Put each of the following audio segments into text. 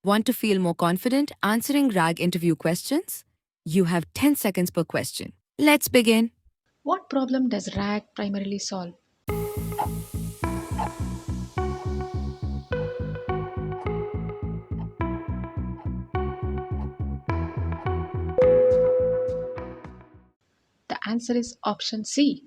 Want to feel more confident answering RAG interview questions? You have 10 seconds per question. Let's begin. What problem does RAG primarily solve? The answer is option C.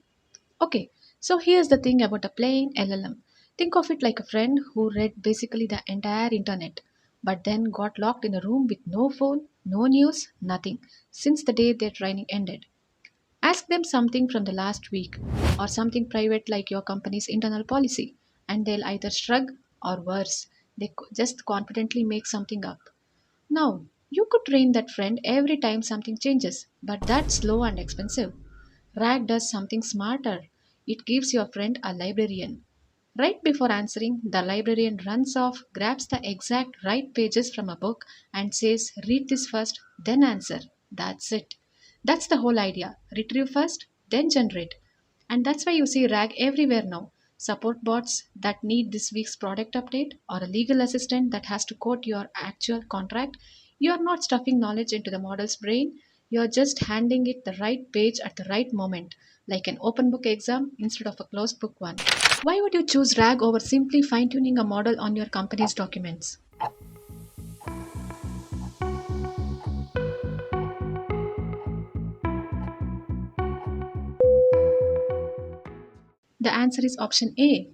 Okay, so here's the thing about a plain LLM. Think of it like a friend who read basically the entire internet, but then got locked in a room with no phone, no news, nothing, since the day their training ended. Ask them something from the last week or something private like your company's internal policy, and they'll either shrug or worse, just confidently make something up. Now, you could train that friend every time something changes, but that's slow and expensive. RAG does something smarter. It gives your friend a librarian. Right before answering, the librarian runs off, grabs the exact right pages from a book, and says, "Read this first, then answer." That's it. That's the whole idea. Retrieve first, then generate. And that's why you see RAG everywhere now. Support bots that need this week's product update, or a legal assistant that has to quote your actual contract. You are not stuffing knowledge into the model's brain, you are just handing it the right page at the right moment, like an open book exam instead of a closed book one. Why would you choose RAG over simply fine tuning a model on your company's documents? The answer is option A.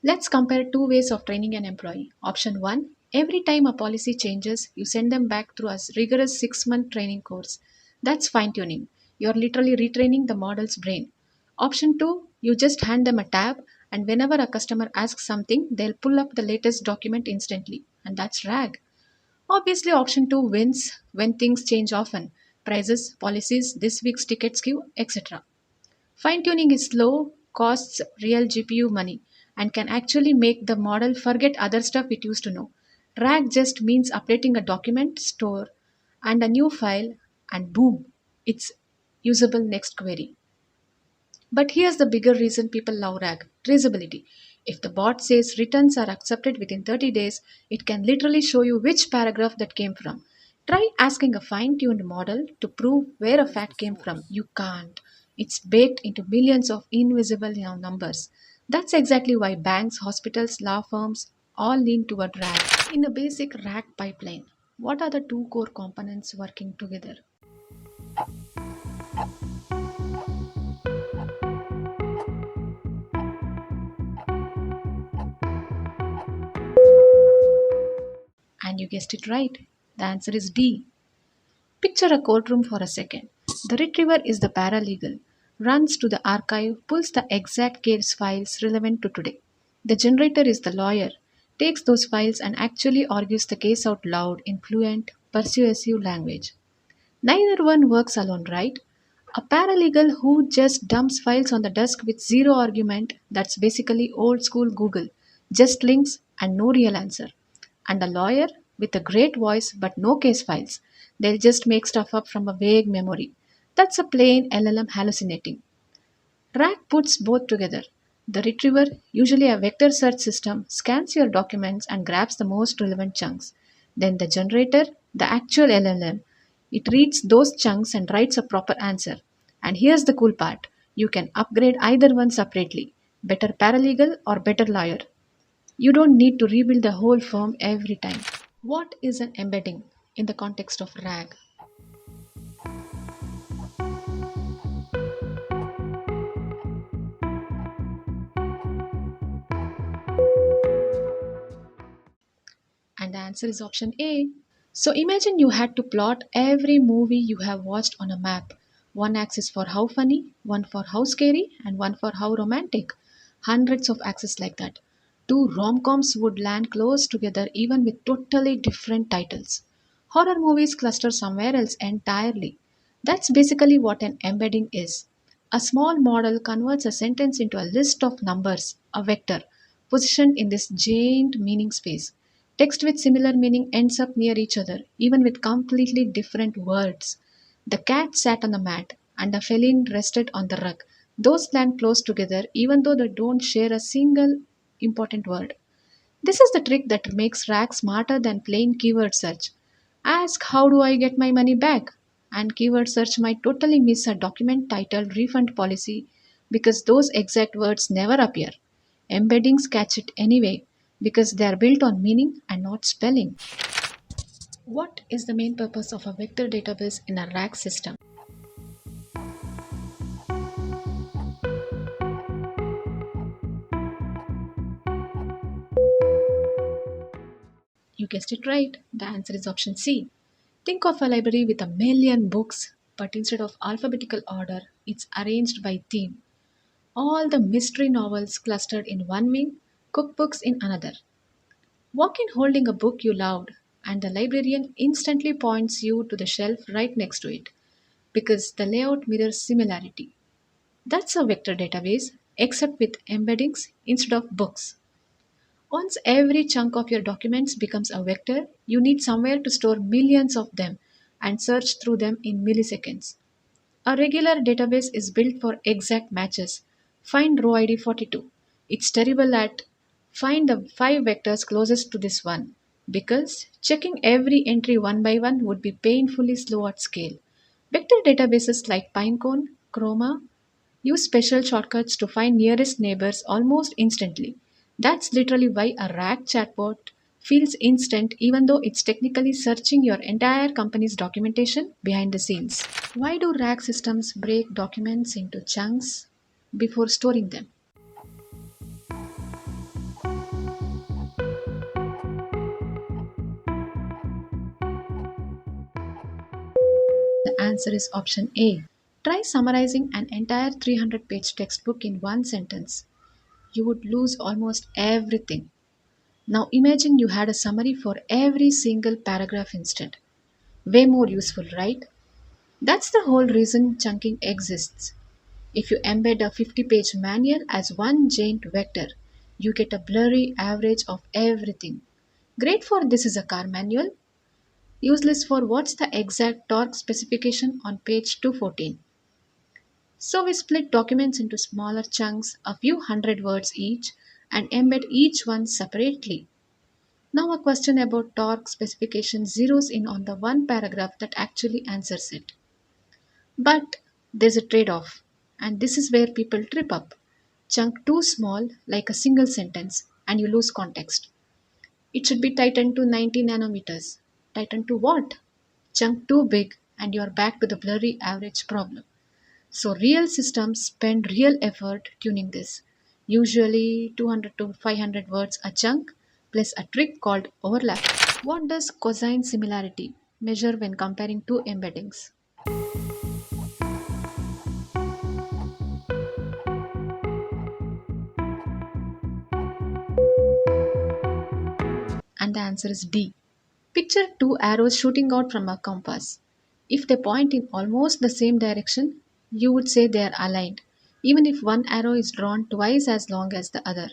Let's compare two ways of training an employee. Option 1: every time a policy changes, you send them back through a rigorous 6-month training course. That's fine tuning. You're literally retraining the model's brain. Option 2: you just hand them a tab, and whenever a customer asks something, they'll pull up the latest document instantly. And that's RAG. Obviously, option 2 wins when things change often: prices, policies, this week's ticket queue, etc. Fine tuning is slow, costs real GPU money, and can actually make the model forget other stuff it used to know. RAG just means updating a document store and a new file, and boom, it's usable next query. But here's the bigger reason people love RAG: traceability. If the bot says returns are accepted within 30 days, it can literally show you which paragraph that came from. Try asking a fine tuned model to prove where a Who is the fact came from. source? You can't. It's baked into millions of invisible numbers. That's exactly why banks, hospitals, law firms all lean toward RAG. In a basic RAG pipeline, what are the two core components working together? And you guessed it right. The answer is D. Picture a courtroom for a second. The retriever is the paralegal, runs to the archive, pulls the exact case files relevant to today. The generator is the lawyer, takes those files and actually argues the case out loud in fluent, persuasive language. Neither one works alone, right? A paralegal who just dumps files on the desk with zero argument, that's basically old school Google, just links and no real answer. And a lawyer with a great voice but no case files. They'll just make stuff up from a vague memory. That's a plain LLM hallucinating. RAG puts both together. The retriever, usually a vector search system, scans your documents and grabs the most relevant chunks. Then the generator, the actual LLM, it reads those chunks and writes a proper answer. And here's the cool part: you can upgrade either one separately: better paralegal or better lawyer. You don't need to rebuild the whole firm every time. What is an embedding in the context of RAG? And the answer is option A. So imagine you had to plot every movie you have watched on a map. One axis for how funny, one for how scary, and one for how romantic. Hundreds of axes like that. Two rom-coms would land close together even with totally different titles. Horror movies cluster somewhere else entirely. That's basically what an embedding is. A small model converts a sentence into a list of numbers, a vector, positioned in this giant meaning space. Text with similar meaning ends up near each other, even with completely different words. The cat sat on the mat, and the feline rested on the rug. Those land close together, even though they don't share a single important word. This is the trick that makes RAG smarter than plain keyword search. Ask how do I get my money back? And keyword search might totally miss a document titled refund policy because those exact words never appear. Embeddings catch it anyway because they are built on meaning and not spelling. What is the main purpose of a vector database in a RAG system? You guessed it right. The answer is option C. Think of a library with a million books, but instead of alphabetical order, it's arranged by theme. All the mystery novels clustered in one wing, cookbooks in another. Walk in holding a book you loved, and the librarian instantly points you to the shelf right next to it because the layout mirrors similarity. That's a vector database, except with embeddings instead of books. Once every chunk of your documents becomes a vector, you need somewhere to store millions of them and search through them in milliseconds. A regular database is built for exact matches. Find row ID 42. It's terrible at find the 5 vectors closest to this one because checking every entry one by one would be painfully slow at scale. Vector databases like Pinecone, Chroma, use special shortcuts to find nearest neighbors almost instantly. That's literally why a RAG chatbot feels instant even though it's technically searching your entire company's documentation behind the scenes. Why do RAG systems break documents into chunks before storing them? The answer is option A. Try summarizing an entire 300-page textbook in one sentence. You would lose almost everything. Now imagine you had a summary for every single paragraph instead. Way more useful, right? That's the whole reason chunking exists. If you embed a 50-page manual as one giant vector, you get a blurry average of everything. Great for this is a car manual, useless for what's the exact torque specification on page 214. So we split documents into smaller chunks, a few hundred words each, and embed each one separately. Now a question about torque specification zeroes in on the one paragraph that actually answers it. But there's a trade off, and this is where people trip up. Chunk too small, like a single sentence, and you lose context. It should be tightened to 90 nanometers. Tightened to what? Chunk too big, and you're back to the blurry average problem. So, real systems spend real effort tuning this. Usually 200 to 500 words a chunk, plus a trick called overlap. What does cosine similarity measure when comparing two embeddings? And the answer is D. Picture two arrows shooting out from a compass. If they point in almost the same direction, you would say they are aligned, even if one arrow is drawn twice as long as the other.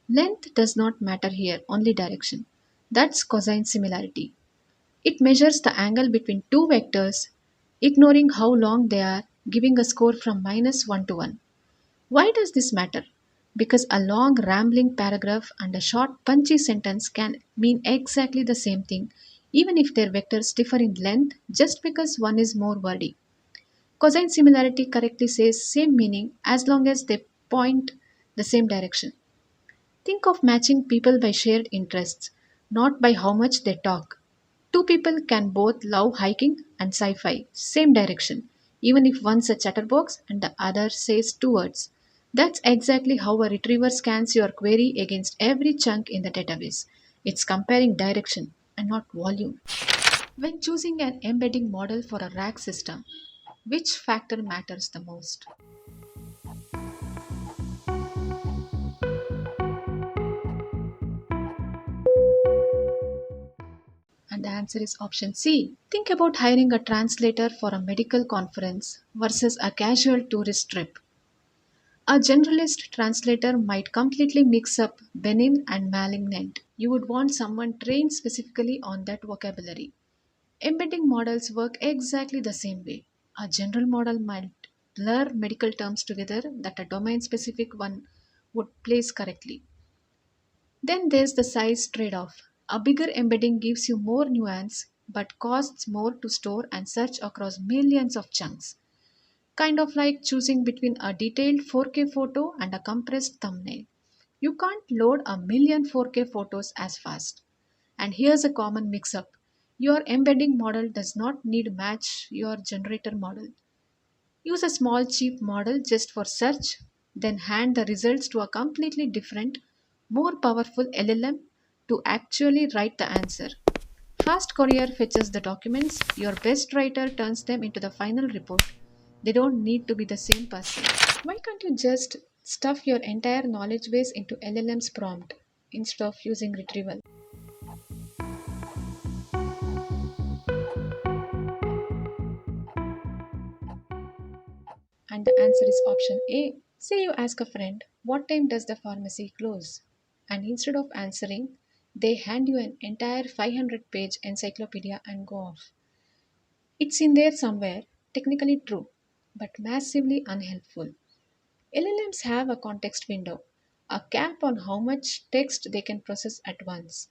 Length does not matter here, only direction. That's cosine similarity. It measures the angle between two vectors, ignoring how long they are, giving a score from -1 to 1. Why does this matter? Because a long rambling paragraph and a short punchy sentence can mean exactly the same thing, even if their vectors differ in length just because one is more wordy. Cosine similarity correctly says same meaning as long as they point the same direction. Think of matching people by shared interests, not by how much they talk. Two people can both love hiking and sci fi, same direction, even if one's a chatterbox and the other says two words. That's exactly how a retriever scans your query against every chunk in the database. It's comparing direction and not volume. When choosing an embedding model for a RAG system, which factor matters the most? And the answer is option C. Think about hiring a translator for a medical conference versus a casual tourist trip. A generalist translator might completely mix up benign and malignant. You would want someone trained specifically on that vocabulary. Embedding models work exactly the same way. A general model might blur medical terms together that a domain specific one would place correctly. Then there's the size trade off. A bigger embedding gives you more nuance but costs more to store and search across millions of chunks. Kind of like choosing between a detailed 4K photo and a compressed thumbnail. You can't load a million 4K photos as fast. And here's a common mix up. Your embedding model does not need match your generator model. Use a small cheap model just for search, then hand the results to a completely different, more powerful LLM to actually write the answer. Fast Courier fetches the documents, your best writer turns them into the final report. They don't need to be the same person. Why can't you just stuff your entire knowledge base into LLM's prompt instead of using retrieval? And the answer is option A. Say you ask a friend, what time does the pharmacy close? And instead of answering, they hand you an entire 500-page encyclopedia and go off. It's in there somewhere, technically true, but massively unhelpful. LLMs have a context window, a cap on how much text they can process at once.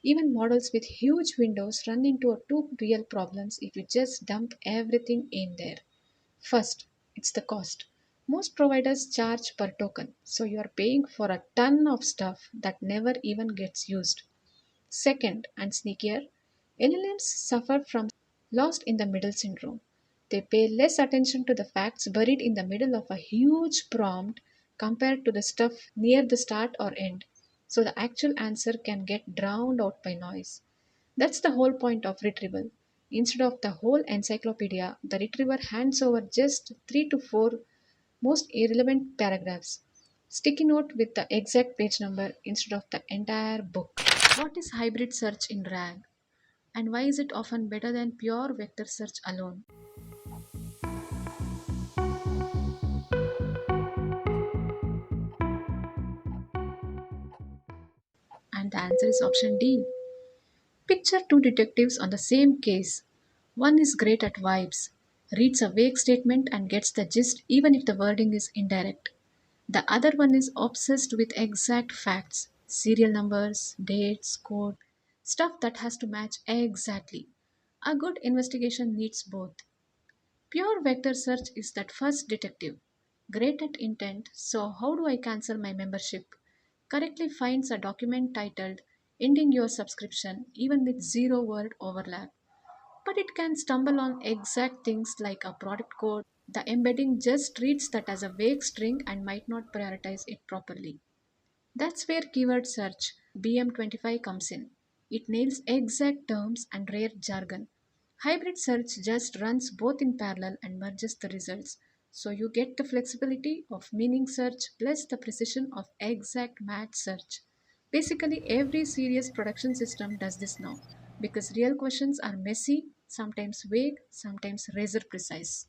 Even models with huge windows run into two real problems if you just dump everything in there. First, it's the cost. Most providers charge per token, so you are paying for a ton of stuff that never even gets used. Second, and sneakier, LLMs suffer from lost in the middle syndrome. They pay less attention to the facts buried in the middle of a huge prompt compared to the stuff near the start or end, so the actual answer can get drowned out by noise. That's the whole point of retrieval. Instead of the whole encyclopedia, the retriever hands over just 3 to 4 most irrelevant paragraphs. Sticky note with the exact page number instead of the entire book. What is hybrid search in RAG? And why is it often better than pure vector search alone? And the answer is option D. Picture two detectives on the same case. One is great at vibes, reads a vague statement and gets the gist even if the wording is indirect. The other one is obsessed with exact facts, serial numbers, dates, code, stuff that has to match exactly. A good investigation needs both. Pure vector search is that first detective. Great at intent, so how do I cancel my membership? Correctly finds a document titled Ending Your Subscription even with zero word overlap. But it can stumble on exact things like a product code. The embedding just treats that as a vague string and might not prioritize it properly. That's where keyword search BM25 comes in. It nails exact terms and rare jargon. Hybrid search just runs both in parallel and merges the results. So you get the flexibility of meaning search plus the precision of exact match search. Basically, every serious production system does this now because real questions are messy, sometimes vague, sometimes razor precise.